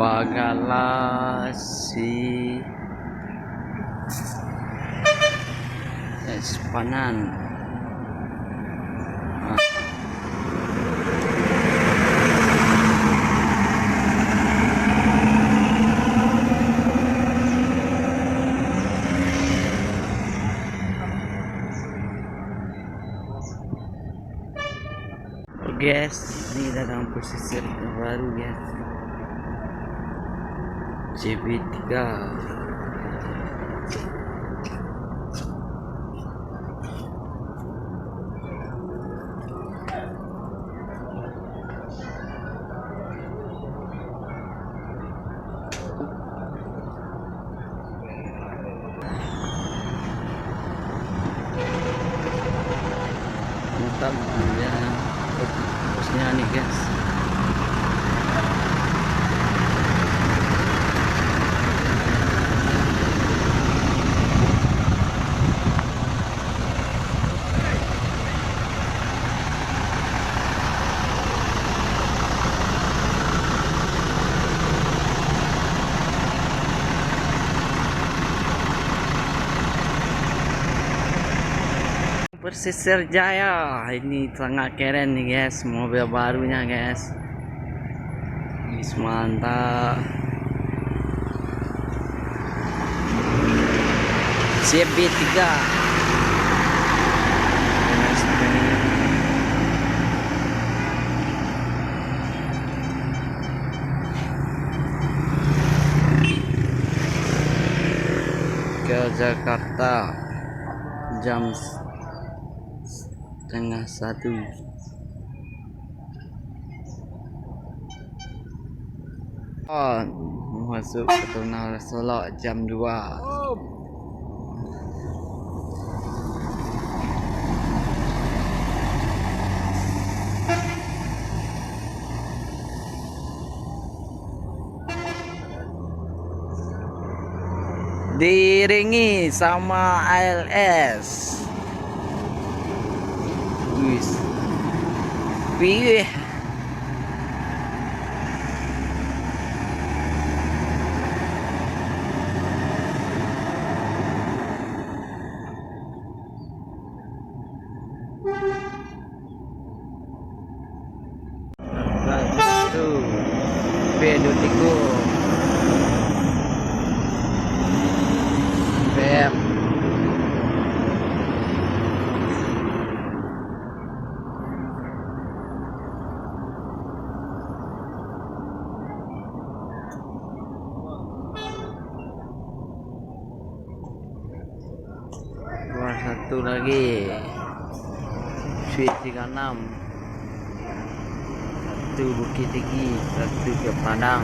Bagalasi Sepanan. Guys, ini dalam posisi terbaru guys, CB3. Mantap ya, bosnya nih guys. Persisir Jaya, ini sangat keren nih guys, mobil barunya guys. Mantap. CB3 ke Jakarta jam 12:30. Masuk ke Terminal Solok jam 2. Diiringi sama ALS. Wih. Tuh, Pedutiku. BM. Satu lagi Sweet 36, satu Bukit Tinggi, satu ke Padang.